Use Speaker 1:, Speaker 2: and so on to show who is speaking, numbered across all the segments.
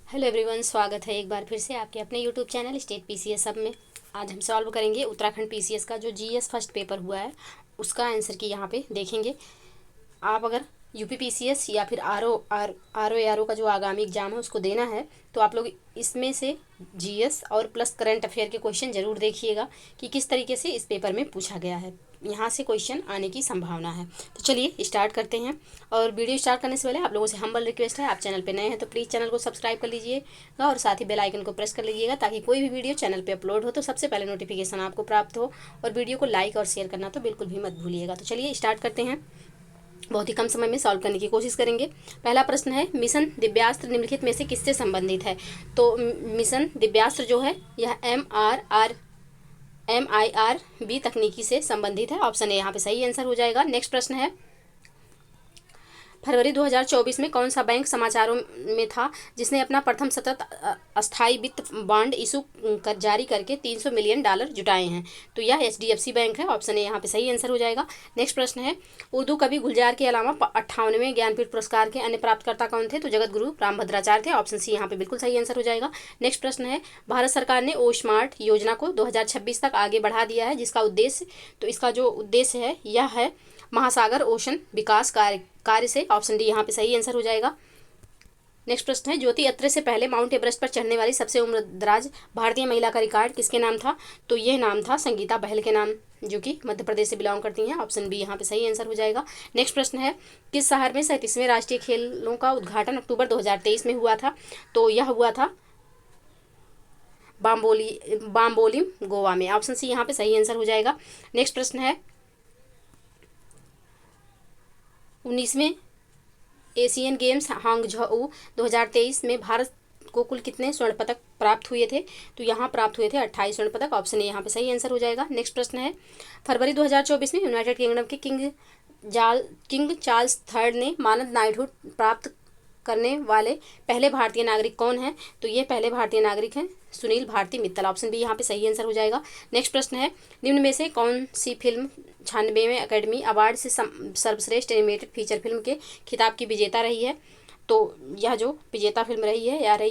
Speaker 1: Hello everyone, स्वागत है एक बार फिर से आपके अपने यूट्यूब चैनल स्टेट पीसीएस सब में। आज हम सॉल्व करेंगे उत्तराखंड पीसीएस का जो जीएस फर्स्ट पेपर हुआ है उसका आंसर की यहाँ पे देखेंगे। आप अगर यूपी पीसीएस या फिर आर ओ का जो आगामी एग्जाम है उसको देना है तो आप लोग इसमें से जीएस और प्लस करंट अफेयर के क्वेश्चन जरूर देखिएगा कि किस तरीके से इस पेपर में पूछा गया है। यहाँ से क्वेश्चन आने की संभावना है। तो चलिए स्टार्ट करते हैं। और वीडियो स्टार्ट करने से पहले आप लोगों से हम्बल रिक्वेस्ट है, आप चैनल पे नए हैं तो प्लीज़ चैनल को सब्सक्राइब कर लीजिएगा और साथ ही बेल आइकन को प्रेस कर लीजिएगा ताकि कोई भी वीडियो चैनल पे अपलोड हो तो सबसे पहले नोटिफिकेशन आपको प्राप्त हो। और वीडियो को लाइक और शेयर करना तो बिल्कुल भी मत भूलिएगा। तो चलिए स्टार्ट करते हैं। बहुत ही कम समय में सॉल्व करने की कोशिश करेंगे। पहला प्रश्न है, मिशन दिव्यास्त्र निम्नलिखित में से किससे संबंधित है। तो मिशन दिव्यास्त्र जो है यह MIRB तकनीकी से संबंधित है। ऑप्शन ए यहाँ पे सही आंसर हो जाएगा। नेक्स्ट प्रश्न है, फरवरी 2024 में कौन सा बैंक समाचारों में था जिसने अपना प्रथम सतत अस्थायी वित्त बॉन्ड इशू जारी करके $300 मिलियन जुटाए हैं। तो यह HDFC बैंक है। ऑप्शन ए यहाँ पे सही आंसर हो जाएगा। नेक्स्ट प्रश्न है, उर्दू कवि गुलजार के अलावा 58वें ज्ञानपीठ पुरस्कार के अन्य प्राप्तकर्ता कौन थे। तो जगत गुरु रामभद्राचार्य थे। ऑप्शन सी यहाँ पे बिल्कुल सही आंसर हो जाएगा। नेक्स्ट प्रश्न है, भारत सरकार ने ओ स्मार्ट योजना को 2026 तक आगे बढ़ा दिया है जिसका उद्देश्य, तो इसका जो उद्देश्य है यह है महासागर ओशन विकास कार्य से। ऑप्शन डी यहाँ पे सही आंसर हो जाएगा। नेक्स्ट प्रश्न है, ज्योति अत्रे से पहले माउंट एवरेस्ट पर चढ़ने वाली सबसे उम्रदराज भारतीय महिला का रिकॉर्ड किसके नाम था। तो ये नाम था संगीता बहल के नाम, जो कि मध्य प्रदेश से बिलोंग करती हैं। ऑप्शन बी यहाँ पे सही आंसर हो जाएगा। नेक्स्ट प्रश्न है, किस शहर में 37वें राष्ट्रीय खेलों का उद्घाटन अक्टूबर 2023 में हुआ था। तो यह हुआ था बाम्बोलिम गोवा में। ऑप्शन सी यहाँ पे सही आंसर हो जाएगा। नेक्स्ट प्रश्न है, 19वें एशियन गेम्स हांगझोऊ 2023 में भारत को कुल कितने स्वर्ण पदक प्राप्त हुए थे। तो यहाँ प्राप्त हुए थे 28 स्वर्ण पदक। ऑप्शन ए यहाँ पे सही आंसर हो जाएगा। नेक्स्ट प्रश्न है, फरवरी 2024 में यूनाइटेड किंगडम के किंग चार्ल्स थर्ड ने मानद नाइटहुड प्राप्त करने वाले पहले भारतीय नागरिक कौन हैं। तो ये पहले भारतीय नागरिक हैं सुनील भारती मित्तल। ऑप्शन बी यहाँ पे सही आंसर हो जाएगा। नेक्स्ट प्रश्न है, निम्न में से कौन सी फिल्म 96वें अकेडमी अवार्ड से सर्वश्रेष्ठ एनिमेटेड फीचर फिल्म के खिताब की विजेता रही है। तो यह जो विजेता फिल्म रही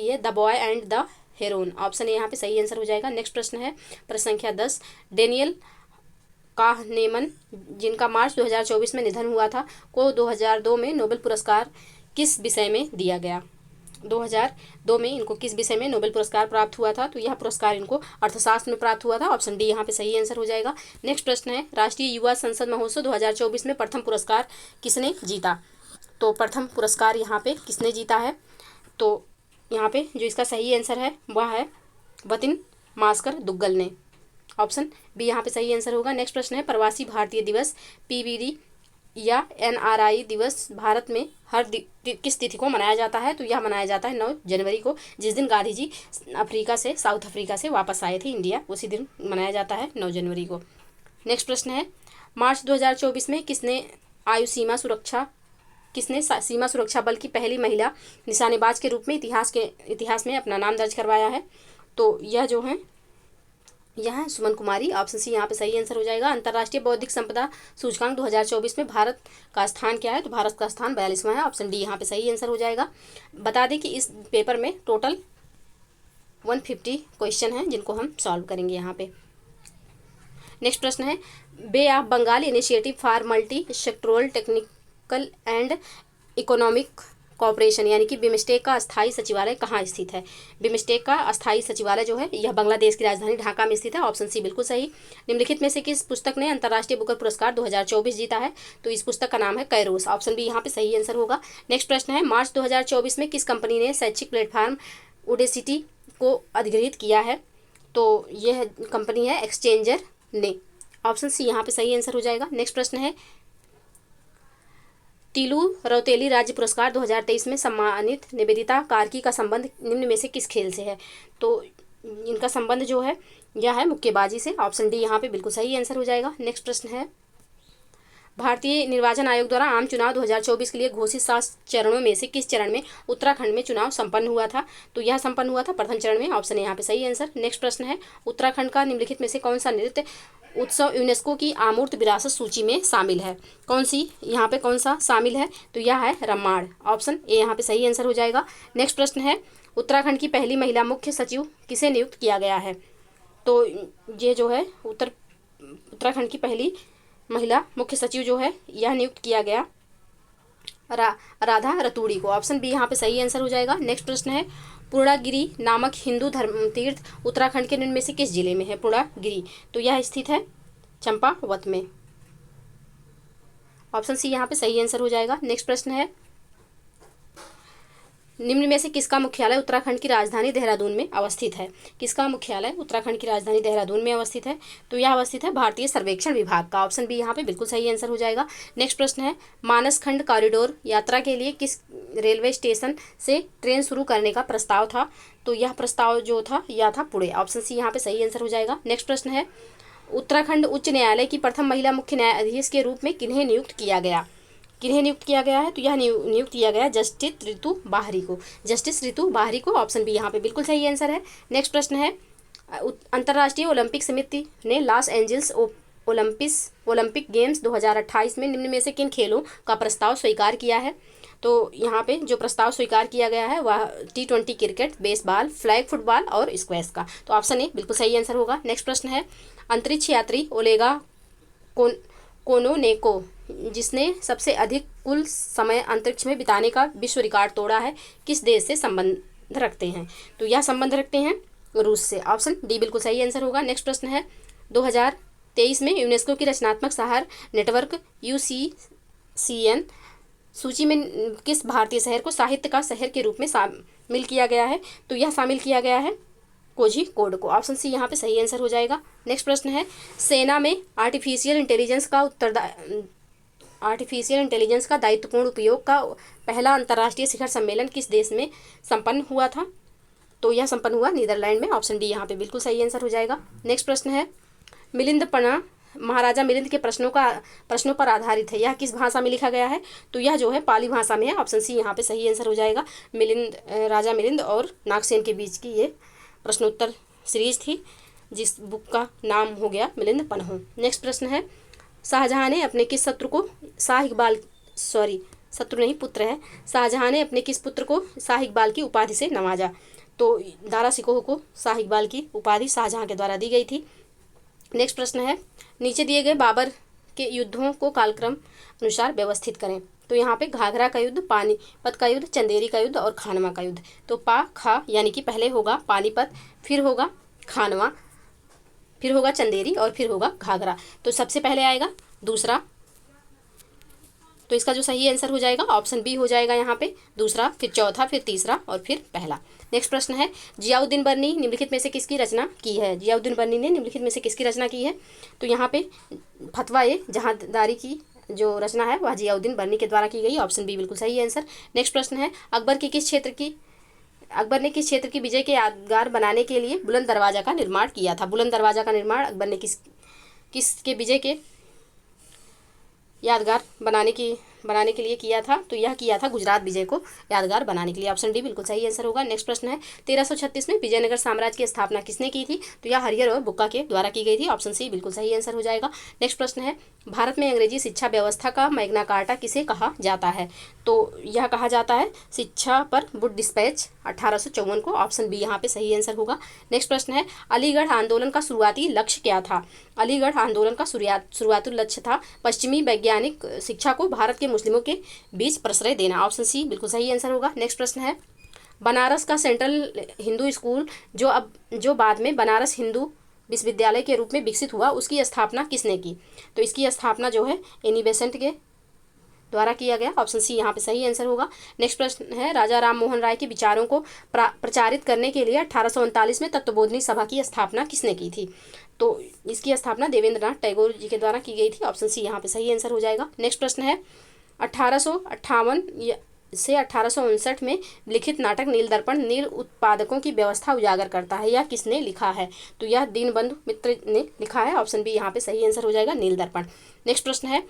Speaker 1: है the boy and the Heron. Option A यहाँ पे सही आंसर हो जाएगा। नेक्स्ट प्रश्न है, प्रश्न संख्या 10, डेनियल काहनेमन जिनका मार्च 2024 में निधन हुआ था को 2002 में नोबेल पुरस्कार किस विषय में दिया गया। 2002 में इनको किस विषय में नोबेल पुरस्कार प्राप्त हुआ था। तो यह पुरस्कार इनको अर्थशास्त्र में प्राप्त हुआ था। ऑप्शन डी यहाँ पे सही आंसर हो जाएगा। नेक्स्ट प्रश्न है, राष्ट्रीय युवा संसद महोत्सव 2024 में प्रथम पुरस्कार किसने जीता। तो प्रथम पुरस्कार यहाँ पे किसने जीता है। तो यहाँ पे जो इसका सही आंसर है वह है वतिन मास्कर दुग्गल ने। ऑप्शन बी यहाँ पे सही आंसर होगा। नेक्स्ट प्रश्न है, प्रवासी भारतीय दिवस PBD या NRI दिवस भारत में हर किस तिथि को मनाया जाता है। तो यह मनाया जाता है 9 जनवरी को, जिस दिन गांधी जी साउथ अफ्रीका से वापस आए थे इंडिया, उसी दिन मनाया जाता है 9 जनवरी को। नेक्स्ट प्रश्न है, मार्च 2024 में किसने सीमा सुरक्षा बल की पहली महिला निशानेबाज के रूप में इतिहास में अपना नाम दर्ज करवाया है। तो यह है सुमन कुमारी। ऑप्शन सी यहाँ पे सही आंसर हो जाएगा। अंतर्राष्ट्रीय बौद्धिक संपदा सूचकांक 2024 में भारत का स्थान क्या है। तो भारत का स्थान 42वां है। ऑप्शन डी यहाँ पे सही आंसर हो जाएगा। बता दें कि इस पेपर में टोटल 150 क्वेश्चन हैं जिनको हम सॉल्व करेंगे यहाँ पे। नेक्स्ट प्रश्न है, bay of Bengal initiative for multi sectoral technical and economic cooperation यानी कि बिमस्टेक का अस्थायी सचिवालय कहाँ स्थित है। बिमस्टेक का अस्थायी सचिवालय जो है यह बांग्लादेश की राजधानी ढाका में स्थित है। ऑप्शन सी बिल्कुल सही। निम्नलिखित में से किस पुस्तक ने अंतर्राष्ट्रीय बुकर पुरस्कार 2024 जीता है। तो इस पुस्तक का नाम है कैरोस। ऑप्शन बी यहाँ पे सही आंसर होगा। नेक्स्ट प्रश्न है, मार्च 2024 में किस कंपनी ने शैक्षिक प्लेटफॉर्म उडेसिटी को अधिग्रहित किया है। तो यह कंपनी है एक्सचेंजर ने। ऑप्शन सी यहाँ पे सही आंसर हो जाएगा। नेक्स्ट प्रश्न है, तीलू रौतेली राज्य पुरस्कार 2023 में सम्मानित निवेदिता कार्की का संबंध निम्न में से किस खेल से है। तो इनका संबंध जो है यह है मुक्केबाजी से। ऑप्शन डी यहाँ पे बिल्कुल सही आंसर हो जाएगा। नेक्स्ट प्रश्न है, भारतीय निर्वाचन आयोग द्वारा आम चुनाव 2024 के लिए घोषित 7 चरणों में से किस चरण में उत्तराखंड में चुनाव संपन्न हुआ था? तो यह संपन्न हुआ था प्रथम चरण में। ऑप्शन है यहाँ पे सही आंसर। नेक्स्ट प्रश्न है, उत्तराखंड का निम्नलिखित में से कौन सा नृत्य उत्सव यूनेस्को की अमूर्त विरासत सूची में शामिल है? कौन सी यहाँ पे कौन सा शामिल है? तो यह है रम्माड़। ऑप्शन ए यहाँ पे सही आंसर हो जाएगा। नेक्स्ट प्रश्न है, उत्तराखंड की पहली महिला मुख्य सचिव किसे नियुक्त किया गया है? तो ये जो है उत्तराखंड की पहली महिला मुख्य सचिव जो है यह नियुक्त किया गया राधा रतूड़ी को। ऑप्शन बी यहाँ पे सही आंसर हो जाएगा। नेक्स्ट प्रश्न है, पूर्णागिरि नामक हिंदू धर्म तीर्थ उत्तराखंड के निम्न में से किस जिले में है? पूर्णागिरि, तो यह स्थित है चंपावत में। ऑप्शन सी यहाँ पे सही आंसर हो जाएगा। नेक्स्ट प्रश्न है, निम्न में से किसका मुख्यालय उत्तराखंड की राजधानी देहरादून में अवस्थित है? किसका मुख्यालय उत्तराखंड की राजधानी देहरादून में अवस्थित है? तो यह अवस्थित है भारतीय सर्वेक्षण विभाग का। ऑप्शन बी यहाँ पे बिल्कुल सही आंसर हो जाएगा। नेक्स्ट प्रश्न है, मानस खंड कॉरिडोर यात्रा के लिए किस रेलवे स्टेशन से ट्रेन शुरू करने का प्रस्ताव था? तो यह प्रस्ताव जो था यह था पुणे। ऑप्शन सी यहाँ पे सही आंसर हो जाएगा। नेक्स्ट प्रश्न है, उत्तराखंड उच्च न्यायालय की प्रथम महिला मुख्य न्यायाधीश के रूप में किन्हें नियुक्त किया गया? किन्हें नियुक्त किया गया है? तो यह नियुक्त किया गया जस्टिस रितु बाहरी को। जस्टिस रितु बाहरी को। ऑप्शन बी यहाँ पे बिल्कुल सही आंसर है। नेक्स्ट प्रश्न है, अंतर्राष्ट्रीय ओलंपिक समिति ने लॉस एंजल्स ओलंपिक गेम्स 2028 में निम्न में से किन खेलों का प्रस्ताव स्वीकार किया है? तो यहाँ पे जो प्रस्ताव स्वीकार किया गया है वह T20 cricket, baseball, flag football और स्क्वैश का। तो ऑप्शन ए बिल्कुल सही आंसर होगा। नेक्स्ट प्रश्न है, अंतरिक्ष यात्री ओलेगा कोनोनेको जिसने सबसे अधिक कुल समय अंतरिक्ष में बिताने का विश्व रिकॉर्ड तोड़ा है, किस देश से संबंध रखते हैं? तो यह संबंध रखते हैं रूस से। ऑप्शन डी बिल्कुल सही आंसर होगा। नेक्स्ट प्रश्न है, 2023 में यूनेस्को की रचनात्मक शहर नेटवर्क UCCN सूची में किस भारतीय शहर को साहित्य का शहर के रूप में शामिल किया गया है? तो यह शामिल किया गया है कोझिकोड को। ऑप्शन सी यहाँ पे सही आंसर हो जाएगा। नेक्स्ट प्रश्न है, सेना में आर्टिफिशियल इंटेलिजेंस का दायित्वपूर्ण उपयोग का पहला अंतर्राष्ट्रीय शिखर सम्मेलन किस देश में संपन्न हुआ था? तो यह संपन्न हुआ नीदरलैंड में। ऑप्शन डी यहाँ पे बिल्कुल सही आंसर हो जाएगा। नेक्स्ट प्रश्न है, मिलिंदपना महाराजा मिलिंद के प्रश्नों पर आधारित है, यह किस भाषा में लिखा गया है? तो यह जो है पाली भाषा में है। ऑप्शन सी यहाँ पे सही आंसर हो जाएगा। राजा मिलिंद और नागसेन के बीच की ये प्रश्नोत्तर सीरीज थी जिस बुक का नाम हो गया मिलिंद पन्ह। नेक्स्ट प्रश्न है, शाहजहां ने अपने किस पुत्र है। शाहजहां ने अपने किस पुत्र को शाह इकबाल की उपाधि से नवाजा? तो दारा सिकोह को शाह इकबाल की उपाधि शाहजहां के द्वारा दी गई थी। नेक्स्ट प्रश्न है, नीचे दिए गए बाबर के युद्धों को कालक्रम अनुसार व्यवस्थित करें। तो यहाँ पे घाघरा का युद्ध, पानीपत का युद्ध, चंदेरी का युद्ध और खानवा का युद्ध। तो खा यानी कि पहले होगा पानीपत, फिर होगा खानवा, फिर होगा चंदेरी और फिर होगा घाघरा। तो सबसे पहले आएगा दूसरा, तो इसका जो सही आंसर हो जाएगा ऑप्शन बी हो जाएगा यहाँ पे दूसरा, फिर चौथा, फिर तीसरा और फिर पहला। नेक्स्ट प्रश्न है, जियाउद्दीन बर्नी निम्नलिखित में से किसकी रचना की है? जियाउद्दीन बर्नी ने निम्नलिखित में से किसकी रचना की है? तो यहाँ पे फतवा-ए-जहांदारी की जो रचना है वह जियाउद्दीन बर्नी के द्वारा की गई। ऑप्शन बी बिल्कुल सही आंसर। नेक्स्ट प्रश्न है, अकबर ने किस क्षेत्र की विजय के यादगार बनाने के लिए बुलंद दरवाजा का निर्माण किया था? बुलंद दरवाजा का निर्माण अकबर ने किसके विजय के यादगार बनाने के लिए किया था? तो यह किया था गुजरात विजय को यादगार बनाने के लिए। ऑप्शन डी बिल्कुल सही आंसर होगा। नेक्स्ट प्रश्न है, 1336 में विजयनगर साम्राज्य की स्थापना किसने की थी? तो यह हरिहर और बुक्का के द्वारा की गई थी। ऑप्शन सी बिल्कुल सही आंसर हो जाएगा। नेक्स्ट प्रश्न है, भारत में अंग्रेजी शिक्षा व्यवस्था का मैग्ना कार्टा किसे कहा जाता है? तो यह कहा जाता है शिक्षा पर वुड डिस्पैच 1854 को। ऑप्शन बी यहाँ पे सही आंसर होगा। नेक्स्ट प्रश्न है, अलीगढ़ आंदोलन का शुरुआती लक्ष्य क्या था? अलीगढ़ आंदोलन का शुरुआती लक्ष्य था पश्चिमी वैज्ञानिक शिक्षा को भारत के मुस्लिमों के बीच प्रश्रय देना। ऑप्शन सी बिल्कुल सही आंसर होगा। नेक्स्ट प्रश्न है, बनारस का सेंट्रल हिंदू स्कूल जो बाद में बनारस हिंदू विश्वविद्यालय के रूप में विकसित हुआ, उसकी स्थापना किसने की? तो इसकी स्थापना जो है एनी बेसेंट के द्वारा किया गया। ऑप्शन सी यहाँ पे सही आंसर होगा। नेक्स्ट प्रश्न है, राजा राम मोहन राय के विचारों को प्रचारित करने के लिए 1839 में तत्वबोधिनी सभा की स्थापना किसने की थी? तो इसकी स्थापना देवेंद्रनाथ टैगोर जी के द्वारा की गई थी। ऑप्शन सी यहाँ पे सही आंसर हो जाएगा। नेक्स्ट प्रश्न है, 1858 से 1859 में लिखित नाटक नील दर्पण नील उत्पादकों की व्यवस्था उजागर करता है। यह किसने लिखा है? तो यह दीनबंधु मित्र ने लिखा है। ऑप्शन बी यहाँ पे सही आंसर हो जाएगा, नील दर्पण। नेक्स्ट प्रश्न है,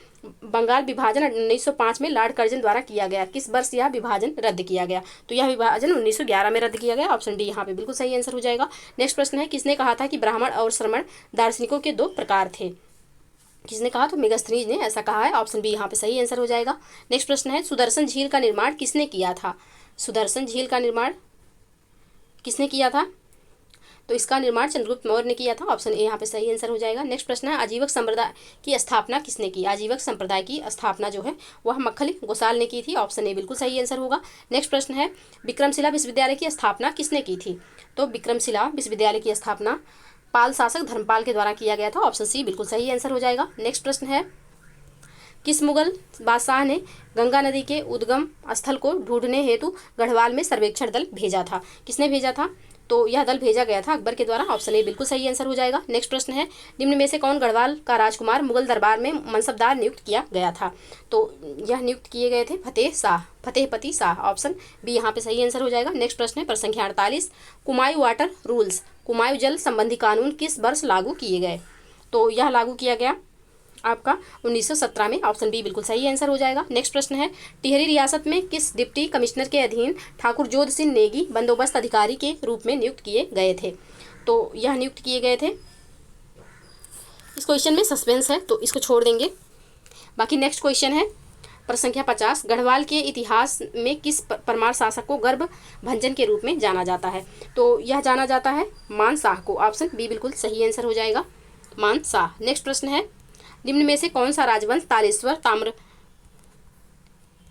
Speaker 1: बंगाल विभाजन 1905 में लॉर्ड कर्जन द्वारा किया गया, किस वर्ष यह विभाजन रद्द किया गया? तो यह विभाजन 1911 में रद्द किया गया। ऑप्शन डी यहाँ पे बिल्कुल सही आंसर हो जाएगा। नेक्स्ट प्रश्न है, किसने कहा था कि ब्राह्मण और श्रमण दार्शनिकों के दो प्रकार थे? किसने कहा? तो मेगास्थनीज ने ऐसा कहा है। ऑप्शन बी यहाँ पे सही आंसर हो जाएगा। नेक्स्ट प्रश्न है, सुदर्शन झील का निर्माण किसने किया था? सुदर्शन झील का निर्माण किसने किया था? तो इसका निर्माण चंद्रगुप्त मौर्य ने किया था। ऑप्शन ए यहाँ पे सही आंसर हो जाएगा। नेक्स्ट प्रश्न है, आजीवक संप्रदाय की स्थापना किसने की? आजीवक संप्रदाय की स्थापना जो है वह मक्खली गोसाल ने की थी। ऑप्शन ए बिल्कुल सही आंसर होगा। नेक्स्ट प्रश्न है, विक्रमशिला विश्वविद्यालय की स्थापना किसने की थी? तो विक्रमशिला विश्वविद्यालय की स्थापना पाल शासक धर्मपाल के द्वारा किया गया था। ऑप्शन सी बिल्कुल सही आंसर हो जाएगा। नेक्स्ट प्रश्न है, किस मुगल बादशाह ने गंगा नदी के उद्गम स्थल को ढूंढने हेतु गढ़वाल में सर्वेक्षण दल भेजा था? किसने भेजा था? तो यह दल भेजा गया था अकबर के द्वारा। ऑप्शन ए बिल्कुल सही आंसर हो जाएगा। नेक्स्ट प्रश्न है, निम्न में से कौन गढ़वाल का राजकुमार मुगल दरबार में मनसबदार नियुक्त किया गया था? तो यह नियुक्त किए गए थे फतेहपति शाह। ऑप्शन बी यहाँ पे सही आंसर हो जाएगा। नेक्स्ट प्रश्न है, प्रश्न संख्या 48, कुमायूं वाटर रूल्स कुमायूं जल संबंधी कानून किस वर्ष लागू किए गए? तो यह लागू किया गया आपका 1917 में। ऑप्शन बी बिल्कुल सही आंसर हो जाएगा। नेक्स्ट प्रश्न है, टिहरी रियासत में किस डिप्टी कमिश्नर के अधीन ठाकुर जोध सिंह नेगी बंदोबस्त अधिकारी के रूप में नियुक्त किए गए थे? तो यह नियुक्त किए गए थे, इस क्वेश्चन में सस्पेंस है तो इसको छोड़ देंगे। बाकी नेक्स्ट क्वेश्चन है, प्रश्न संख्या 50, गढ़वाल के इतिहास में किस परमार शासक को गर्भ भंजन के रूप में जाना जाता है? तो यह जाना जाता है मान शाह को। ऑप्शन बी बिल्कुल सही आंसर हो जाएगा, मान शाह। नेक्स्ट प्रश्न है, निम्न में से कौन सा राजवंश तालेश्वर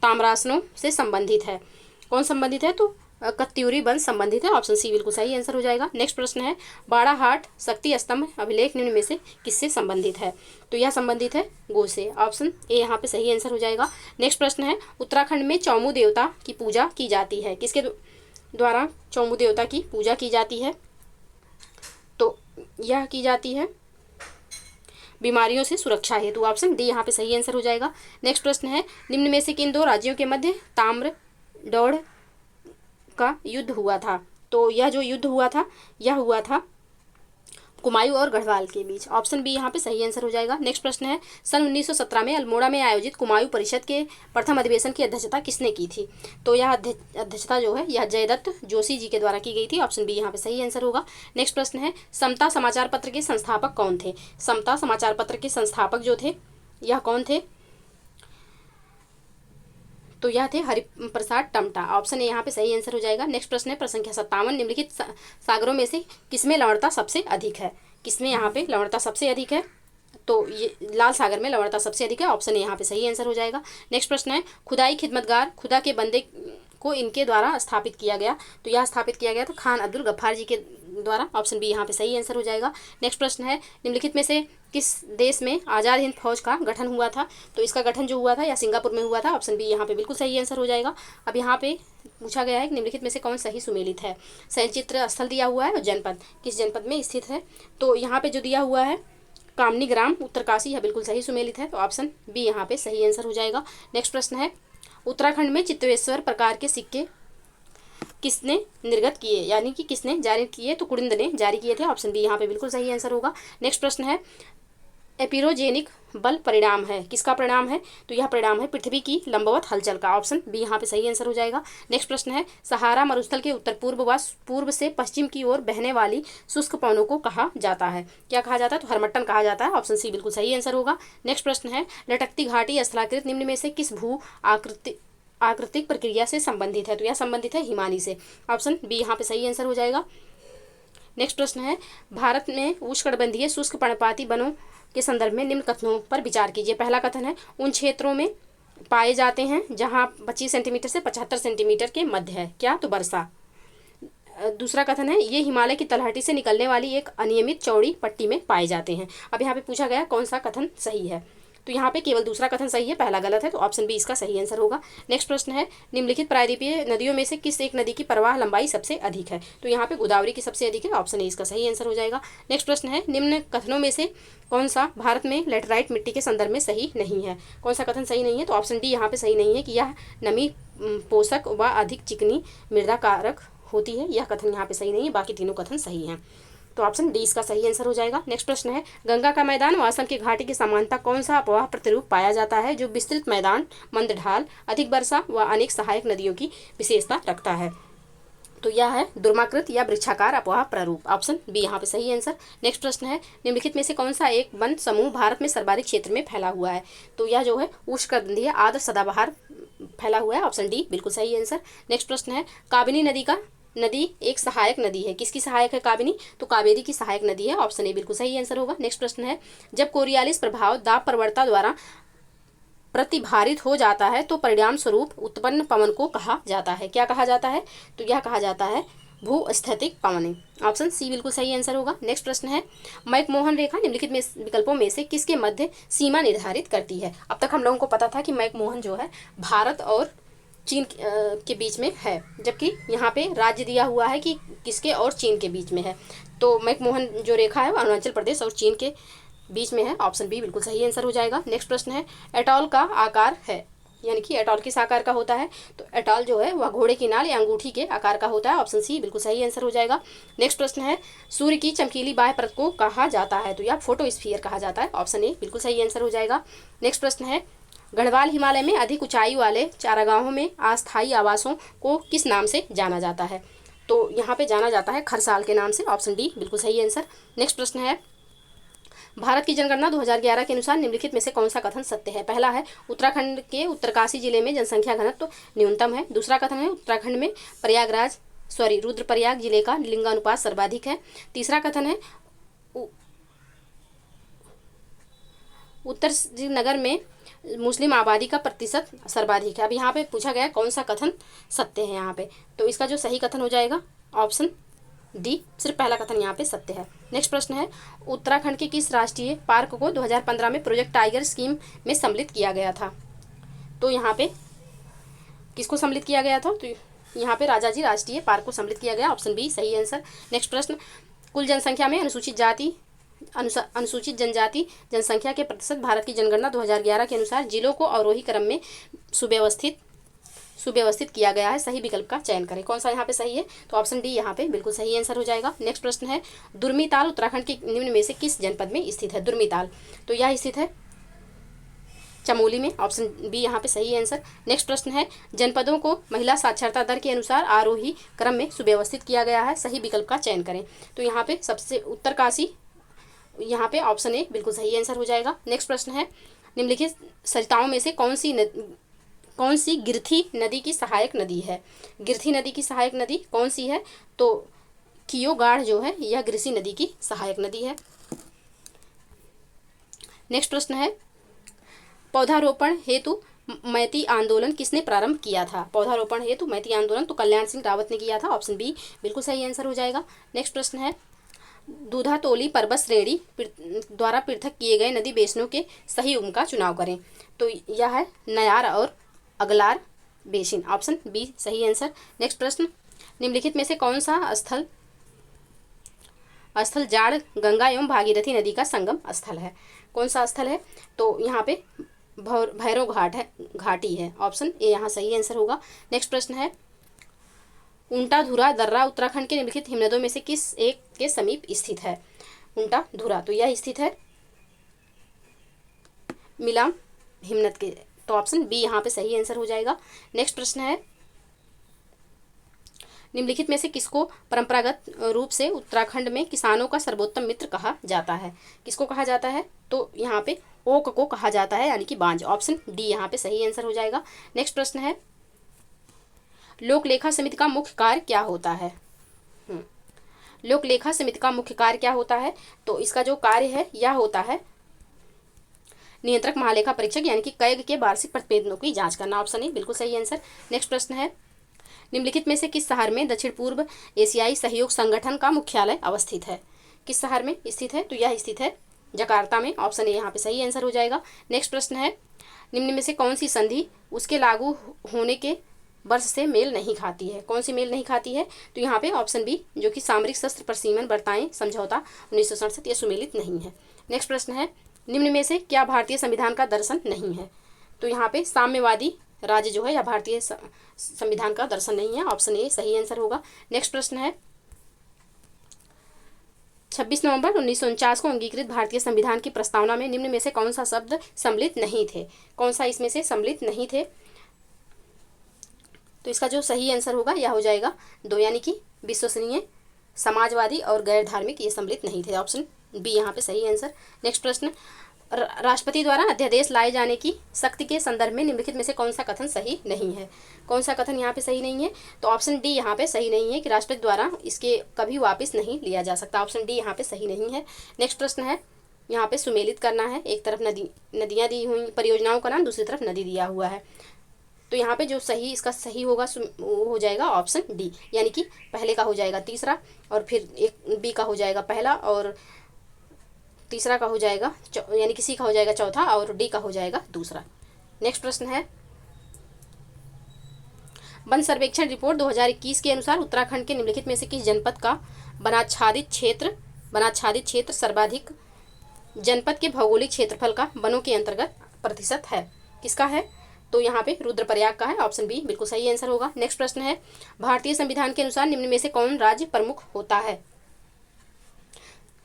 Speaker 1: ताम्रासनों से संबंधित है? कौन संबंधित है? तो कत्यूरी वंश संबंधित है। ऑप्शन सी बिल्कुल सही आंसर हो जाएगा। नेक्स्ट प्रश्न है, बाड़ाहाट शक्ति स्तंभ अभिलेख निम्न में से किससे संबंधित है? तो यह संबंधित है गो से। ऑप्शन ए यहाँ पे सही आंसर हो जाएगा। नेक्स्ट प्रश्न है, उत्तराखंड में चौमू देवता की पूजा की जाती है, किसके द्वारा चौमू देवता की पूजा की जाती है? तो यह की जाती है बीमारियों से सुरक्षा हेतु। ऑप्शन डी यहाँ पे सही आंसर हो जाएगा। नेक्स्ट प्रश्न है, निम्न में से किन दो राज्यों के मध्य ताम्रदौड़ का युद्ध हुआ था? तो यह जो युद्ध हुआ था यह हुआ था कुमायूं और गढ़वाल के बीच। ऑप्शन बी यहाँ पे सही आंसर हो जाएगा। नेक्स्ट प्रश्न है, सन 1917 में अल्मोड़ा में आयोजित कुमायूं परिषद के प्रथम अधिवेशन की अध्यक्षता किसने की थी? तो यह अध्यक्षता जो है यह जयदत्त जोशी जी के द्वारा की गई थी। ऑप्शन बी यहाँ पे सही आंसर होगा। नेक्स्ट प्रश्न है, समता समाचार पत्र के संस्थापक कौन थे? समता समाचार पत्र के संस्थापक जो थे यह कौन थे? तो यह थे हरिप्रसाद टमटा। ऑप्शन ए यहाँ पे सही आंसर हो जाएगा। नेक्स्ट प्रश्न है, प्रश्न संख्या 57, निम्नलिखित सागरों में से किसमें लवणता सबसे अधिक है? किसमें यहाँ पे लवणता सबसे अधिक है? तो ये लाल सागर में लवणता सबसे अधिक है। ऑप्शन ए यहाँ पे सही आंसर हो जाएगा। नेक्स्ट प्रश्न है, खुदाई खिदमतगार खुदा के बंदे को इनके द्वारा स्थापित किया गया? तो यह स्थापित किया गया था खान अब्दुल गफ्फार जी के द्वारा। ऑप्शन बी यहाँ पे सही आंसर हो जाएगा। नेक्स्ट प्रश्न है, निम्नलिखित में से किस देश में आज़ाद हिंद फौज का गठन हुआ था? तो इसका गठन जो हुआ था यह सिंगापुर में हुआ था। ऑप्शन बी यहाँ पे बिल्कुल सही आंसर हो जाएगा। अब यहाँ पे पूछा गया है कि निम्नलिखित में से कौन सही सुमेलित है? चलचित्र स्थल दिया हुआ है और जनपद किस जनपद में स्थित है? तो यहाँ पे जो दिया हुआ है कामनी ग्राम उत्तरकाशी, यह बिल्कुल सही सुमेलित है। तो ऑप्शन बी यहाँ पे सही आंसर हो जाएगा। नेक्स्ट प्रश्न है, उत्तराखंड में चित्तवेश्वर प्रकार के सिक्के किसने निर्गत किए, यानी कि किसने जारी किए? तो कुड़िंद ने जारी किए थे। ऑप्शन बी यहाँ पे बिल्कुल सही आंसर होगा। नेक्स्ट प्रश्न है, एपिरोजेनिक बल परिणाम है, किसका परिणाम है? तो यह परिणाम है पृथ्वी की लंबवत हलचल का। ऑप्शन बी यहाँ पे सही आंसर हो जाएगा। नेक्स्ट प्रश्न है, सहारा मरुस्थल के उत्तर पूर्व व पूर्व से पश्चिम की ओर बहने वाली शुष्क पवनों को कहा जाता है? क्या कहा जाता है? तो हरमट्टन कहा जाता है। ऑप्शन सी बिल्कुल सही आंसर होगा। नेक्स्ट प्रश्न है, लटकती घाटी स्थलाकृत निम्न में से किस भू आकृतिक प्रक्रिया से संबंधित है? तो यह संबंधित है हिमानी से। ऑप्शन बी यहाँ पे सही आंसर हो जाएगा। नेक्स्ट प्रश्न है, भारत में उष्णकटिबंधीय शुष्क पर्णपाती वनों के संदर्भ में निम्न कथनों पर विचार कीजिए। पहला कथन है, उन क्षेत्रों में पाए जाते हैं जहां 25 सेंटीमीटर से 75 सेंटीमीटर के मध्य है। क्या? तो वर्षा। दूसरा कथन है, ये हिमालय की तलहटी से निकलने वाली एक अनियमित चौड़ी पट्टी में पाए जाते हैं। अब यहाँ पे पूछा गया कौन सा कथन सही है? तो यहाँ पे केवल दूसरा कथन सही है, पहला गलत है, तो ऑप्शन बी इसका सही आंसर होगा। नेक्स्ट प्रश्न है, निम्नलिखित प्रायद्वीपीय नदियों में से किस एक नदी की प्रवाह लंबाई सबसे अधिक है? तो यहाँ पे गोदावरी की सबसे अधिक है, ऑप्शन ए इसका सही आंसर हो जाएगा। नेक्स्ट प्रश्न है, निम्न कथनों में से कौन सा भारत में लेटराइट मिट्टी के संदर्भ में सही नहीं है? कौन सा कथन सही नहीं है? तो ऑप्शन डी यहाँ पे सही नहीं है कि यह नमी पोषक व अधिक चिकनी मृदा कारक होती है, यह कथन यहाँ पे सही नहीं है, बाकी तीनों कथन सही हैं, तो ऑप्शन डी इसका सही आंसर हो जाएगा। नेक्स्ट प्रश्न है, गंगा का मैदान व असम की घाटी की समानता कौन सा अपवाह प्रतिरूप पाया जाता है जो विस्तृत मैदान, मंद ढाल, अधिक वर्षा व अनेक सहायक नदियों की विशेषता रखता है? तो यह है दुर्माकृत या वृक्षाकार अपवाह प्रारूप, ऑप्शन बी यहाँ पे सही आंसर। नेक्स्ट प्रश्न है, निम्नलिखित में से कौन सा एक वन समूह भारत में सर्वाधिक क्षेत्र में फैला हुआ है? तो यह जो है उष्णकटिबंधीय आर्द्र सदाबहार फैला हुआ है, ऑप्शन डी बिल्कुल सही आंसर। नेक्स्ट प्रश्न है, काबिनी नदी एक सहायक नदी है, किसकी सहायक है काबिनी? तो कावेरी की सहायक नदी है, ऑप्शन ए बिल्कुल सही आंसर होगा। नेक्स्ट प्रश्न है, जब कोरियालिस प्रभाव दाब प्रवणता द्वारा प्रतिभारित हो जाता है तो परिणाम स्वरूप उत्पन्न पवन को कहा जाता है, क्या कहा जाता है? तो यह कहा जाता है भूस्थैतिक पवनें, ऑप्शन सी बिल्कुल सही आंसर होगा। नेक्स्ट प्रश्न है, मैकमोहन रेखा निम्नलिखित में विकल्पों में से किसके मध्य सीमा निर्धारित करती है? अब तक हम लोगों को पता था कि मैकमोहन जो है भारत और चीन के बीच में है, जबकि यहाँ पे राज्य दिया हुआ है कि किसके और चीन के बीच में है, तो मैकमोहन जो रेखा है वो अरुणाचल प्रदेश और चीन के बीच में है, ऑप्शन बी बिल्कुल सही आंसर हो जाएगा। नेक्स्ट प्रश्न है, एटॉल का आकार है, यानी कि एटॉल किस आकार का होता है? तो एटॉल जो है वह घोड़े की नाल या अंगूठी के आकार का होता है, ऑप्शन सी बिल्कुल सही आंसर हो जाएगा। नेक्स्ट प्रश्न है, सूर्य की चमकीली बाह्य परत को कहा जाता है? तो यह फोटोस्फीयर कहा जाता है, ऑप्शन ए बिल्कुल सही आंसर हो जाएगा। नेक्स्ट प्रश्न है, गढ़वाल हिमालय में अधिक ऊंचाई वाले चारागाहों में अस्थायी आवासों को किस नाम से जाना जाता है? तो यहाँ पे जाना जाता है खरसाल के नाम से, ऑप्शन डी बिल्कुल सही आंसर। नेक्स्ट प्रश्न है, भारत की जनगणना 2011 के अनुसार निम्नलिखित में से कौन सा कथन सत्य है? पहला है, उत्तराखंड के उत्तरकाशी जिले में जनसंख्या घनत्व न्यूनतम है। दूसरा कथन है, उत्तराखंड में रुद्रप्रयाग जिले का लिंगानुपात सर्वाधिक है। तीसरा कथन है, उत्तर श्रीनगर में मुस्लिम आबादी का प्रतिशत सर्वाधिक है। अब यहाँ पे पूछा गया कौन सा कथन सत्य है यहाँ पे, तो इसका जो सही कथन हो जाएगा ऑप्शन डी, सिर्फ पहला कथन यहाँ पे सत्य है। नेक्स्ट प्रश्न है, उत्तराखंड के किस राष्ट्रीय पार्क को 2015 में प्रोजेक्ट टाइगर स्कीम में सम्मिलित किया गया था? तो यहाँ पे किसको सम्मिलित किया गया था? तो यहाँ पे राजाजी राष्ट्रीय पार्क को सम्मिलित किया गया, ऑप्शन बी सही आंसर। नेक्स्ट प्रश्न, कुल जनसंख्या में अनुसूचित जनजाति जनसंख्या के प्रतिशत भारत की जनगणना 2011 के अनुसार जिलों को अवरोही क्रम में सुव्यवस्थित किया गया है, सही विकल्प का चयन करें। कौन सा यहाँ पे सही है? तो ऑप्शन डी यहाँ पे बिल्कुल सही आंसर हो जाएगा। नेक्स्ट प्रश्न है, दुर्मी ताल उत्तराखंड के निम्न में से किस जनपद में स्थित है? दुर्मी ताल, तो यह स्थित है चमोली में, ऑप्शन बी यहाँ पे सही आंसर। नेक्स्ट प्रश्न है, जनपदों को महिला साक्षरता दर के अनुसार आरोही क्रम में सुव्यवस्थित किया गया है, सही विकल्प का चयन करें। तो यहाँ पे सबसे उत्तरकाशी, यहाँ पे ऑप्शन ए बिल्कुल सही आंसर हो जाएगा। नेक्स्ट प्रश्न है, निम्नलिखित सरिताओं में से कौन सी गिरथी नदी की सहायक नदी है? गिरथी नदी की सहायक नदी कौन सी है? तो कियोगाढ़ जो है यह गिरसी नदी की सहायक नदी है। नेक्स्ट प्रश्न है, पौधारोपण हेतु मैती आंदोलन किसने प्रारंभ किया था? पौधारोपण हेतु मैती आंदोलन तो कल्याण सिंह रावत ने किया था, ऑप्शन बी बिल्कुल सही आंसर हो जाएगा। नेक्स्ट प्रश्न है, दूधातोली पर्वत श्रेणी द्वारा पृथक किए गए नदी बेसिनों के सही उम्र का चुनाव करें। तो यह है नयार और अगलार बेसिन, ऑप्शन बी सही आंसर। नेक्स्ट प्रश्न, निम्नलिखित में से कौन सा स्थल जाड़ गंगा एवं भागीरथी नदी का संगम स्थल है? कौन सा स्थल है? तो यहाँ पे भैरव घाटी है, ऑप्शन ए यहाँ सही आंसर होगा। नेक्स्ट प्रश्न है, ऊंटाधुरा दर्रा उत्तराखंड के निम्नलिखित हिमनदों में से किस एक के समीप स्थित है? ऊंटाधुरा, तो यह स्थित है मिलाम हिमनद के, तो ऑप्शन बी यहाँ पे सही आंसर हो जाएगा। नेक्स्ट प्रश्न है, निम्नलिखित में से किसको परंपरागत रूप से उत्तराखंड में किसानों का सर्वोत्तम मित्र कहा जाता है? किसको कहा जाता है? तो यहाँ पे ओक को कहा जाता है, यानी कि बांज, ऑप्शन डी यहाँ पे सही आंसर हो जाएगा। नेक्स्ट प्रश्न है, लोक लेखा समिति का मुख्य कार्य क्या होता है? लोक लेखा समिति का मुख्य कार्य क्या होता है? तो इसका जो कार्य है यह होता है नियंत्रक महालेखा परीक्षक यानी कि कैग के वार्षिक प्रतिवेदनों की जांच करना, ऑप्शन ए बिल्कुल सही आंसर। नेक्स्ट प्रश्न है, निम्नलिखित में से किस शहर में दक्षिण पूर्व एशियाई सहयोग संगठन का मुख्यालय अवस्थित है? किस शहर में स्थित है? तो यह स्थित है जकार्ता में, ऑप्शन ए यहाँ पे सही आंसर हो जाएगा। नेक्स्ट प्रश्न है, निम्न में से कौन सी संधि उसके लागू होने के वर्ष से मेल नहीं खाती है? कौन सी मेल नहीं खाती है? तो यहाँ पे ऑप्शन बी, जो कि सामरिक शस्त्र प्रशीमन बर्ताएं समझौता 1967, ये सुमेलित नहीं है। नेक्स्ट प्रश्न है, निम्न में से क्या भारतीय संविधान का दर्शन नहीं है? तो यहाँ पे साम्यवादी राज्य जो है या भारतीय संविधान का दर्शन नहीं है, ऑप्शन ए सही आंसर होगा। नेक्स्ट प्रश्न है, 26 नवंबर 1949 को अंगीकृत भारतीय संविधान की प्रस्तावना में निम्न में से कौन सा शब्द सम्मिलित नहीं थे? कौन सा इसमें से सम्मिलित नहीं थे? तो इसका जो सही आंसर होगा यह हो जाएगा 2, यानी कि विश्वसनीय, समाजवादी और गैर धार्मिक, ये सम्मिलित नहीं थे, ऑप्शन बी यहाँ पे सही आंसर। नेक्स्ट प्रश्न, राष्ट्रपति द्वारा अध्यादेश लाए जाने की शक्ति के संदर्भ में निम्नलिखित में से कौन सा कथन सही नहीं है? कौन सा कथन यहाँ पे सही नहीं है? तो ऑप्शन डी यहाँ पे सही नहीं है कि राष्ट्रपति द्वारा इसके कभी वापस नहीं लिया जा सकता, ऑप्शन डी यहाँ पे सही नहीं है। नेक्स्ट प्रश्न है, यहाँ पे सुमेलित करना है, एक तरफ नदियाँ दी हुई परियोजनाओं का नाम, दूसरी तरफ नदी दिया हुआ है। तो यहाँ पे जो सही इसका सही होगा वो हो जाएगा ऑप्शन डी, यानी कि पहले का हो जाएगा तीसरा, और फिर एक बी का हो जाएगा पहला, और तीसरा का हो जाएगा यानी कि सी का हो जाएगा चौथा, और डी का हो जाएगा दूसरा। नेक्स्ट प्रश्न है, वन सर्वेक्षण रिपोर्ट 2021 के अनुसार उत्तराखंड के निम्नलिखित में से किस जनपद का वनाच्छादित क्षेत्र सर्वाधिक जनपद के भौगोलिक क्षेत्रफल का वनों के अंतर्गत प्रतिशत है? किसका है? तो यहाँ पे रुद्रप्रयाग का है, ऑप्शन बी बिल्कुल सही आंसर होगा। नेक्स्ट प्रश्न है, भारतीय संविधान के अनुसार निम्न में से कौन राज्य प्रमुख होता है?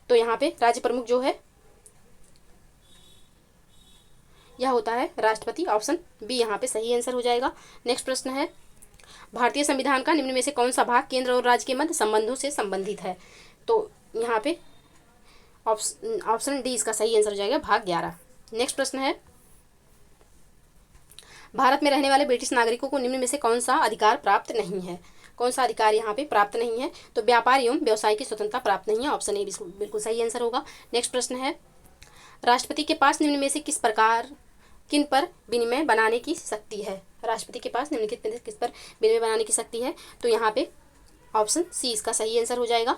Speaker 1: तो यहाँ पे राज्य प्रमुख जो है यह होता है राष्ट्रपति, ऑप्शन बी यहाँ पे सही आंसर हो जाएगा। नेक्स्ट प्रश्न है, भारतीय संविधान का निम्न में से कौन सा भाग केंद्र और राज्य के मध्य संबंधों से संबंधित है? तो यहाँ पे ऑप्शन डी इसका सही आंसर हो जाएगा, भाग 11। नेक्स्ट प्रश्न है, भारत में रहने वाले ब्रिटिश नागरिकों को निम्न में से कौन सा अधिकार प्राप्त नहीं है? कौन सा अधिकार यहाँ पे प्राप्त नहीं है? तो व्यापार एवं व्यवसाय की स्वतंत्रता प्राप्त नहीं है, ऑप्शन ए बिल्कुल सही आंसर होगा। नेक्स्ट प्रश्न है, राष्ट्रपति के पास निम्न में से किन पर विनिमय बनाने की शक्ति है? राष्ट्रपति के पास निम्नलिखित में से किस पर विनिमय बनाने की शक्ति है? तो यहाँ पे ऑप्शन सी इसका सही आंसर हो जाएगा,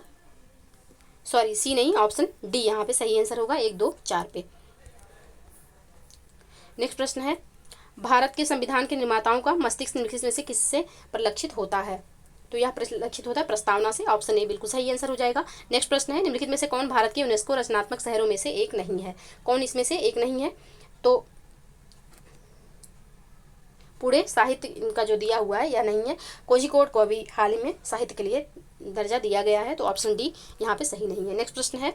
Speaker 1: सॉरी सी नहीं, ऑप्शन डी यहाँ पे सही आंसर होगा, 1, 2, 4 पे। नेक्स्ट प्रश्न है, भारत के संविधान के निर्माताओं का मस्तिष्क निम्नलिखित में से किससे परिलक्षित होता है? तो यह परिलक्षित होता है प्रस्तावना से, ऑप्शन ए बिल्कुल सही आंसर हो जाएगा। नेक्स्ट प्रश्न है, निम्नलिखित में से कौन भारत के यूनेस्को रचनात्मक शहरों में से एक नहीं है? कौन इसमें से एक नहीं है? तो पूरे साहित्य का जो दिया हुआ है या नहीं है, कोझिकोड को अभी हाल ही में साहित्य के लिए दर्जा दिया गया है, तो ऑप्शन डी यहाँ पे सही नहीं है। नेक्स्ट प्रश्न है,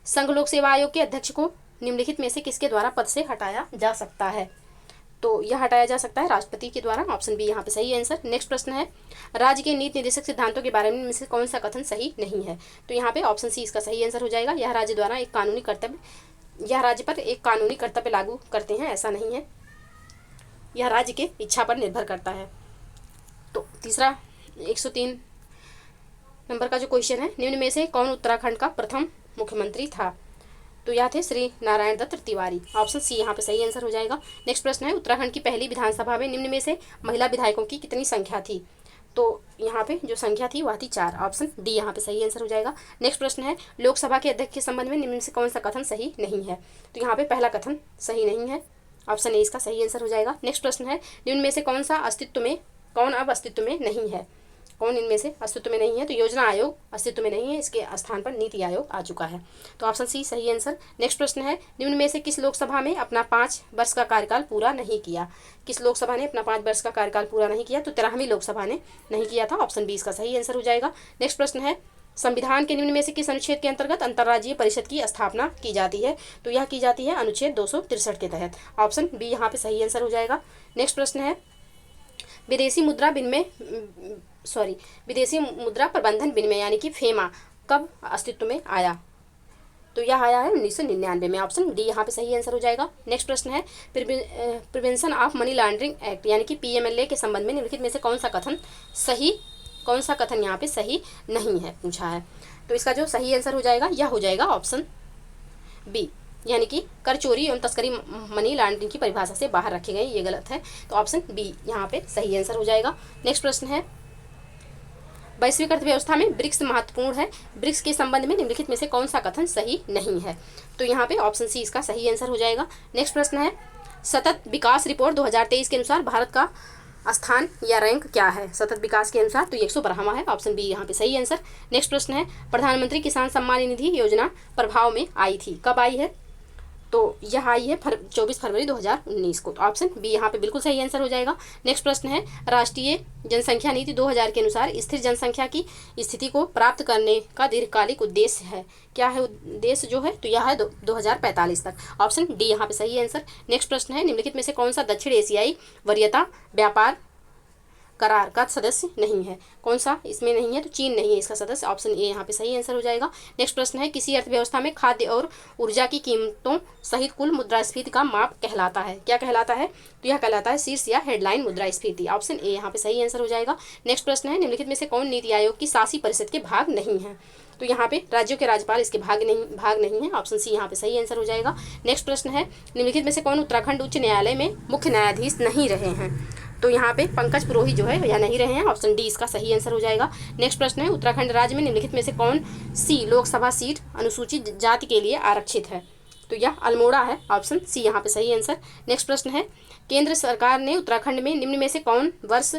Speaker 1: संघ लोक सेवा आयोग के अध्यक्ष को निम्नलिखित में से किसके द्वारा पद से हटाया जा सकता है? तो यह हटाया जा सकता है राष्ट्रपति के द्वारा, ऑप्शन बी यहाँ पे सही आंसर। नेक्स्ट प्रश्न है, राज्य के नीति निर्देशक सिद्धांतों के बारे में से कौन सा कथन सही नहीं है? तो यहाँ पे ऑप्शन सी इसका सही आंसर हो जाएगा, यह राज्य पर एक कानूनी कर्तव्य लागू करते हैं, ऐसा नहीं है, यह राज्य के इच्छा पर निर्भर करता है। तो तीसरा 103 नंबर का जो क्वेश्चन है, निम्न में से कौन उत्तराखंड का प्रथम मुख्यमंत्री था? तो यह थे श्री नारायण दत्त तिवारी, ऑप्शन सी यहाँ पे सही आंसर हो जाएगा। नेक्स्ट प्रश्न है, उत्तराखंड की पहली विधानसभा में निम्न में से महिला विधायकों की कितनी संख्या थी? तो यहाँ पे जो संख्या थी वह थी 4, ऑप्शन डी यहाँ पे सही आंसर हो जाएगा। नेक्स्ट प्रश्न है, लोकसभा के अध्यक्ष के संबंध में निम्न में से कौन सा कथन सही नहीं है? तो यहाँ पे पहला कथन सही नहीं है, ऑप्शन ए इसका सही आंसर हो जाएगा। नेक्स्ट प्रश्न है, निम्न में से कौन अब अस्तित्व में नहीं है? कौन इनमें से अस्तित्व में नहीं है? तो योजना आयोग अस्तित्व में नहीं है, इसके स्थान पर नीति आयोग आ चुका है, तो ऑप्शन सी सही आंसर। नेक्स्ट प्रश्न है, निम्न में से किस लोकसभा में अपना 5 वर्ष का कार्यकाल पूरा नहीं किया? किस लोकसभा ने अपना 5 वर्ष का कार्यकाल पूरा नहीं किया? तो 13वीं लोकसभा ने नहीं किया था, ऑप्शन बी इसका सही आंसर हो जाएगा। नेक्स्ट प्रश्न है, संविधान के निम्न में से किस अनुच्छेद के अंतर्गत अंतर्राज्यीय परिषद की स्थापना की जाती है? तो यह की जाती है अनुच्छेद 263 के तहत, ऑप्शन बी यहाँ पे सही आंसर हो जाएगा। नेक्स्ट प्रश्न है, विदेशी मुद्रा प्रबंधन विनिमय यानी कि फेमा कब अस्तित्व में आया? तो यह आया है 1999 में, ऑप्शन डी यहाँ पे सही आंसर हो जाएगा। नेक्स्ट प्रश्न है, prevention of money laundering act यानी कि PMLA के संबंध में निम्नलिखित में से कौन सा कथन यहाँ पे सही नहीं है पूछा है? तो इसका जो सही आंसर हो जाएगा यह हो जाएगा ऑप्शन बी, यानी कि कर चोरी एवं तस्करी मनी लॉन्ड्रिंग की परिभाषा से बाहर रखे गए, ये गलत है, तो ऑप्शन बी यहाँ पे सही आंसर हो जाएगा। नेक्स्ट प्रश्न है, वैश्विक अर्थव्यवस्था में ब्रिक्स महत्वपूर्ण है। ब्रिक्स के संबंध में निम्नलिखित में से कौन सा कथन सही नहीं है? तो यहाँ पे ऑप्शन सी इसका सही आंसर हो जाएगा। नेक्स्ट प्रश्न है, सतत विकास रिपोर्ट 2023 के अनुसार भारत का स्थान या रैंक क्या है? सतत विकास के अनुसार तो 112वां है, ऑप्शन बी यहाँ पे सही आंसर। नेक्स्ट प्रश्न है, प्रधानमंत्री किसान सम्मान निधि योजना प्रभाव में आई थी, कब आई है? तो यह आई है 24 फरवरी 2019 को, तो ऑप्शन बी यहाँ पे बिल्कुल सही आंसर हो जाएगा। नेक्स्ट प्रश्न है, राष्ट्रीय जनसंख्या नीति 2000 के अनुसार स्थिर जनसंख्या की स्थिति को प्राप्त करने का दीर्घकालिक उद्देश्य है, क्या है उद्देश्य जो है? तो यह है 2045 तक, ऑप्शन डी यहाँ पे सही आंसर। नेक्स्ट प्रश्न है, निम्नलिखित में से कौन सा दक्षिण एशियाई वरीयता व्यापार करार का सदस्य नहीं है? कौन सा इसमें नहीं है? तो चीन नहीं है इसका सदस्य, ऑप्शन ए यहाँ पे सही आंसर हो जाएगा। नेक्स्ट प्रश्न है, किसी अर्थव्यवस्था में खाद्य और ऊर्जा की कीमतों सहित कुल मुद्रास्फीति का माप कहलाता है, क्या कहलाता है? तो यह कहलाता है शीर्ष या हेडलाइन मुद्रास्फीति, ऑप्शन ए यहाँ पे सही आंसर हो जाएगा। नेक्स्ट प्रश्न है, निम्नलिखित में से कौन नीति आयोग की शासी परिषद के भाग नहीं है? तो यहाँ पे राज्यों के राज्यपाल इसके भाग नहीं है, ऑप्शन सी यहाँ पे सही आंसर हो जाएगा। नेक्स्ट प्रश्न है, निम्नलिखित में से कौन उत्तराखंड उच्च न्यायालय में मुख्य न्यायाधीश नहीं रहे हैं? तो यहाँ पे पंकज पुरोहित जो है या नहीं रहे हैं, ऑप्शन डी इसका सही आंसर हो जाएगा। नेक्स्ट प्रश्न है, उत्तराखंड राज्य में निम्नलिखित में से कौन सी लोकसभा सीट अनुसूचित जाति के लिए आरक्षित है? तो यह अल्मोड़ा है, ऑप्शन सी यहाँ पे सही आंसर। नेक्स्ट प्रश्न है, केंद्र सरकार ने उत्तराखंड में निम्नलिखित में से कौन वर्ष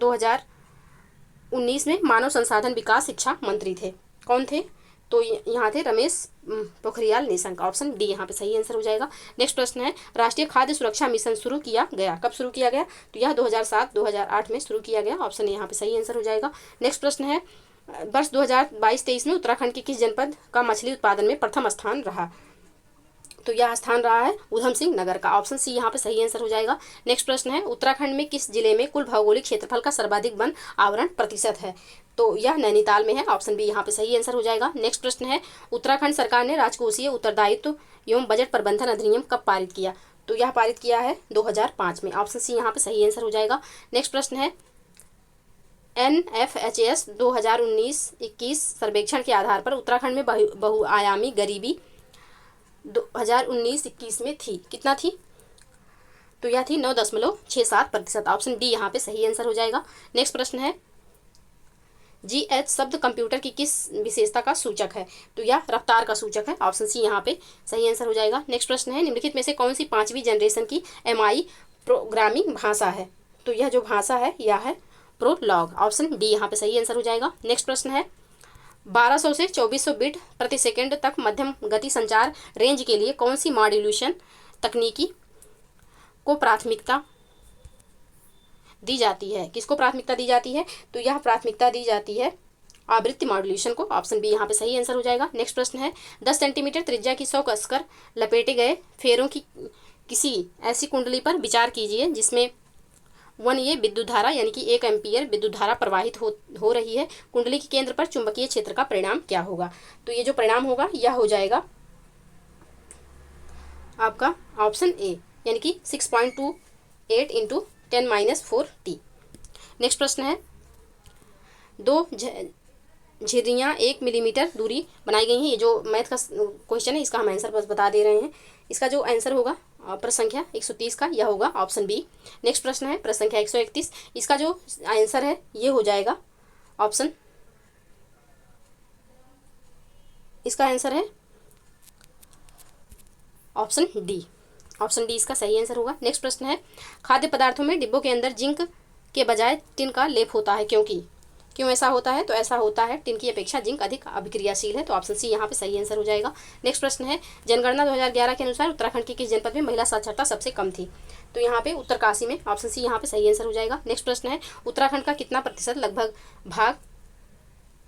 Speaker 1: 2019 में मानव संसाधन विकास शिक्षा मंत्री थे? कौन थे? तो यहाँ थे रमेश पोखरियाल निशंक, ऑप्शन डी यहाँ पे सही आंसर हो जाएगा। नेक्स्ट प्रश्न है, राष्ट्रीय खाद्य सुरक्षा मिशन शुरू किया गया, कब शुरू किया गया? तो यह 2007-2008 में शुरू किया गया, ऑप्शन यहाँ पे सही आंसर हो जाएगा। नेक्स्ट प्रश्न है, वर्ष 2022-23 में उत्तराखंड के किस जनपद का मछली उत्पादन में प्रथम स्थान रहा? तो यह स्थान रहा है उधम सिंह नगर का, ऑप्शन सी यहाँ पे सही आंसर हो जाएगा। नेक्स्ट प्रश्न है, उत्तराखंड में किस जिले में कुल भौगोलिक क्षेत्रफल का सर्वाधिक वन आवरण प्रतिशत है? तो यह नैनीताल में है, ऑप्शन बी यहाँ पे सही आंसर हो जाएगा। नेक्स्ट प्रश्न है, उत्तराखंड सरकार ने राजकोषीय उत्तरदायित्व एवं बजट प्रबंधन अधिनियम कब पारित किया? तो यह पारित किया है 2005 में, ऑप्शन सी यहाँ पे सही आंसर हो जाएगा। नेक्स्ट प्रश्न है, NFHS 2019-21 सर्वेक्षण के आधार पर उत्तराखंड में बहुआयामी गरीबी 2019-21 में थी, कितना थी? तो यह थी 9.67%, ऑप्शन डी यहाँ पे सही आंसर हो जाएगा। नेक्स्ट प्रश्न है, GH शब्द कंप्यूटर की किस विशेषता का सूचक है? तो यह रफ्तार का सूचक है, ऑप्शन सी यहाँ पे सही आंसर हो जाएगा। नेक्स्ट प्रश्न है, निम्नलिखित में से कौन सी 5वीं जनरेशन की MI प्रोग्रामिंग भाषा है? तो यह जो भाषा है यह है प्रोलॉग, ऑप्शन डी यहाँ पे सही आंसर हो जाएगा। नेक्स्ट प्रश्न है, 1200 से 2400 बिट प्रति सेकंड तक मध्यम गति संचार रेंज के लिए कौन सी मॉड्यूलेशन तकनीकी को प्राथमिकता दी जाती है? किसको प्राथमिकता दी जाती है? तो यह प्राथमिकता दी जाती है आवृत्ति मॉड्यूलेशन को, ऑप्शन बी यहाँ पे सही आंसर हो जाएगा। नेक्स्ट प्रश्न है, 10 सेंटीमीटर त्रिज्या की 100 कसकर लपेटे गए फेरों की किसी ऐसी कुंडली पर विचार कीजिए जिसमें 1A विद्युत धारा यानी कि 1 एम्पीयर विद्युत धारा प्रवाहित हो रही है। कुंडली के केंद्र पर चुंबकीय क्षेत्र का परिणाम क्या होगा? तो ये जो परिणाम होगा यह हो जाएगा आपका ऑप्शन ए, यानी कि 6.28 इंटू 10⁻⁴t। नेक्स्ट प्रश्न है, 2 झिर्रियाँ 1 मिलीमीटर दूरी बनाई गई हैं। ये जो मैथ का क्वेश्चन है इसका हम आंसर बस बता दे रहे हैं। इसका जो आंसर होगा प्रश्न संख्या 130 का यह होगा ऑप्शन बी। नेक्स्ट प्रश्न है प्रश्न संख्या 131, इसका जो आंसर है ये हो जाएगा ऑप्शन, इसका आंसर है ऑप्शन डी, ऑप्शन डी इसका सही आंसर होगा। नेक्स्ट प्रश्न है, खाद्य पदार्थों में डिब्बों के अंदर जिंक के बजाय टिन का लेप होता है, क्यों ऐसा होता है? तो ऐसा होता है टिन की अपेक्षा जिंक अधिक अभिक्रियाशील है, तो ऑप्शन सी यहाँ पे सही आंसर हो जाएगा। नेक्स्ट प्रश्न है, जनगणना 2011 के अनुसार उत्तराखंड के किस जनपद में महिला साक्षरता सबसे कम थी? तो यहाँ पे उत्तरकाशी में, ऑप्शन सी यहाँ पे सही आंसर हो जाएगा। नेक्स्ट प्रश्न है, उत्तराखंड का कितना प्रतिशत लगभग भाग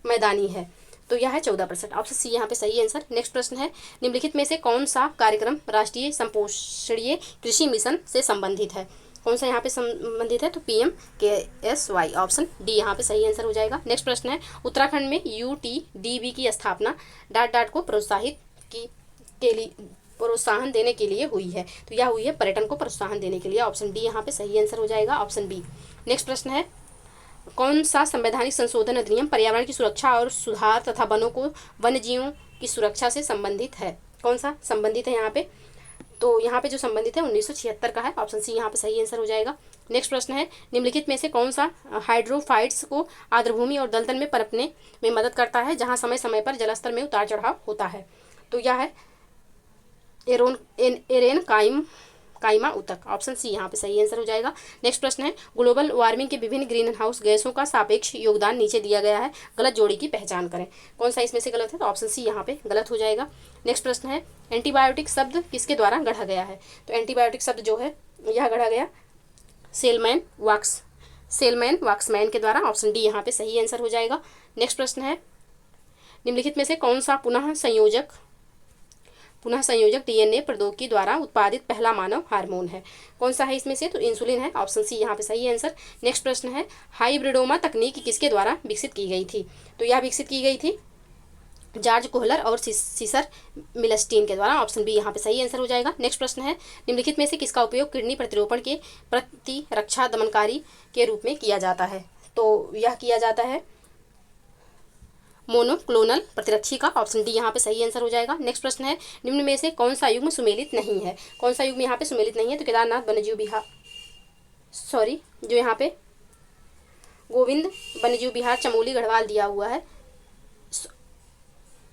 Speaker 1: मैदानी है? तो यह है 14%, ऑप्शन सी यहाँ पे सही आंसर। नेक्स्ट प्रश्न है, निम्नलिखित में से कौन सा कार्यक्रम राष्ट्रीय संपोषणीय कृषि मिशन से संबंधित है? कौन सा यहाँ पे संबंधित है? तो PMKSY, ऑप्शन डी यहाँ पे सही आंसर हो जाएगा। नेक्स्ट प्रश्न है, उत्तराखंड में UTDB की स्थापना ... को प्रोत्साहन देने के लिए हुई है, तो यह हुई है पर्यटन को प्रोत्साहन देने के लिए, ऑप्शन डी यहाँ पे सही आंसर हो जाएगा, ऑप्शन बी। नेक्स्ट प्रश्न है, कौन सा संवैधानिक संशोधन अधिनियम पर्यावरण की सुरक्षा और सुधार तथा वनों को वन्यजीवों की सुरक्षा से संबंधित है? कौन सा संबंधित है यहाँ पे? तो यहाँ पे जो संबंधित है 1976 का है, ऑप्शन सी यहाँ पे सही आंसर हो जाएगा। नेक्स्ट प्रश्न है, निम्नलिखित में से कौन सा हाइड्रोफाइट्स को आर्द्रभूमि और दलदल में पनपने में मदद करता है जहाँ समय समय पर जलस्तर में उतार चढ़ाव होता है? तो यह है एरेन काइमा उतक, ऑप्शन सी यहाँ पे सही आंसर हो जाएगा। नेक्स्ट प्रश्न है, ग्लोबल वार्मिंग के विभिन्न ग्रीन हाउस गैसों का सापेक्ष योगदान नीचे दिया गया है, गलत जोड़ी की पहचान करें। कौन सा इसमें से गलत है? तो ऑप्शन सी यहाँ पे गलत हो जाएगा। नेक्स्ट प्रश्न है, एंटीबायोटिक शब्द किसके द्वारा गढ़ा गया है? तो एंटीबायोटिक शब्द जो है यह गढ़ा गया सेलमैन वाक्समैन के द्वारा, ऑप्शन डी यहाँ पे सही आंसर हो जाएगा। नेक्स्ट प्रश्न है, निम्नलिखित में से कौन सा पुनः संयोजक डीएनए प्रौद्योगिकी द्वारा उत्पादित पहला मानव हार्मोन है? कौन सा है इसमें से? तो इंसुलिन है, ऑप्शन सी यहाँ पे सही आंसर। नेक्स्ट प्रश्न है, हाइब्रिडोमा तकनीक किसके द्वारा विकसित की गई थी? तो यह विकसित की गई थी जॉर्ज कोहलर और सीसर मिलस्टीन के द्वारा, ऑप्शन बी यहाँ पे सही आंसर हो जाएगा। नेक्स्ट प्रश्न है, निम्नलिखित में से किसका उपयोग किडनी प्रतिरोपण के प्रतिरक्षा दमनकारी के रूप में किया जाता है? तो यह किया जाता है मोनोक्लोनल प्रतिरक्षी का, ऑप्शन डी यहाँ पे सही आंसर हो जाएगा। नेक्स्ट प्रश्न है, निम्न में से कौन सा युग्म सुमेलित नहीं है? कौन सा युग्म यहाँ पे सुमेलित नहीं है? तो केदारनाथ वन्यजीव विहार जो यहाँ पे गोविंद वन्यजीव विहार चमोली गढ़वाल दिया हुआ है,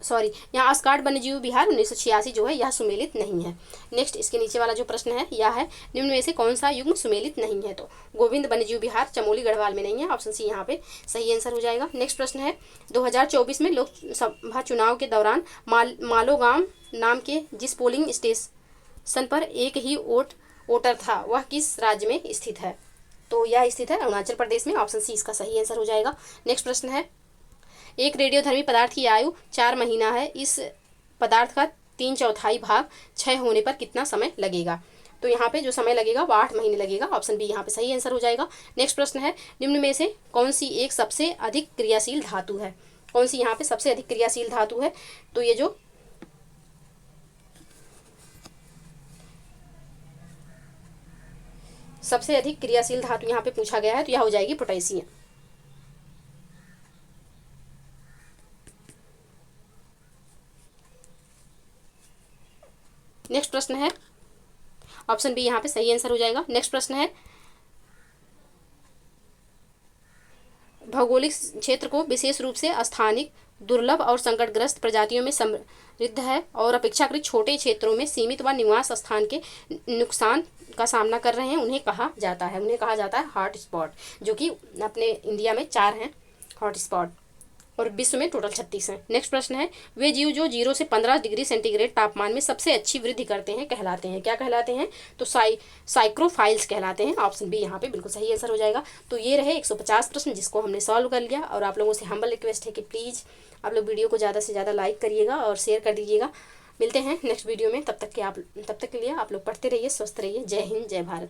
Speaker 1: यहाँ अस्कार्ड वन्यजीव विहार 1986 जो है यह सुमेलित नहीं है। नेक्स्ट इसके नीचे वाला जो प्रश्न है यह है, निम्न में से कौन सा युग्म सुमेलित नहीं है? तो गोविंद वन्यजीव विहार चमोली गढ़वाल में नहीं है, ऑप्शन सी यहाँ पे सही आंसर हो जाएगा। नेक्स्ट प्रश्न है, 2024 में लोकसभा चुनाव के दौरान मालोगांव नाम के जिस पोलिंग स्टेशन पर एक ही वोटर था वह किस राज्य में स्थित है? तो यह स्थित है अरुणाचल प्रदेश में, ऑप्शन सी इसका सही आंसर हो जाएगा। नेक्स्ट प्रश्न है, एक रेडियोधर्मी पदार्थ की आयु 4 महीना है, इस पदार्थ का 3/4 भाग क्षय होने पर कितना समय लगेगा? तो यहाँ पे जो समय लगेगा वो 8 महीने लगेगा, ऑप्शन बी यहाँ पे सही आंसर हो जाएगा। नेक्स्ट प्रश्न है, निम्न में से कौन सी एक सबसे अधिक क्रियाशील धातु है? कौन सी यहाँ पे सबसे अधिक क्रियाशील धातु है? तो ये जो सबसे अधिक क्रियाशील धातु यहाँ पे पूछा गया है तो यह हो जाएगी पोटेशियम। नेक्स्ट प्रश्न है, ऑप्शन बी यहाँ पे सही आंसर हो जाएगा। नेक्स्ट प्रश्न है, भौगोलिक क्षेत्र को विशेष रूप से स्थानिक दुर्लभ और संकटग्रस्त प्रजातियों में समृद्ध है और अपेक्षाकृत छोटे क्षेत्रों में सीमित व निवास स्थान के नुकसान का सामना कर रहे हैं, उन्हें कहा जाता है हॉट स्पॉट, जो कि अपने इंडिया में 4 हैं हॉट स्पॉट और विश्व में टोटल 36 हैं। नेक्स्ट प्रश्न है, वे जीव जो 0 से 15 डिग्री सेंटीग्रेड तापमान में सबसे अच्छी वृद्धि करते हैं कहलाते हैं? क्या कहलाते हैं? तो साइक्रोफाइल्स कहलाते हैं, ऑप्शन बी यहाँ पे बिल्कुल सही आंसर हो जाएगा। तो ये रहे 150 प्रश्न जिसको हमने सॉल्व कर लिया और आप लोगों से हम्बल रिक्वेस्ट है कि प्लीज़ आप लोग वीडियो को ज़्यादा से ज़्यादा लाइक करिएगा और शेयर कर दीजिएगा। मिलते हैं नेक्स्ट वीडियो में, तब तक के लिए आप लोग पढ़ते रहिए, स्वस्थ रहिए। जय हिंद, जय भारत।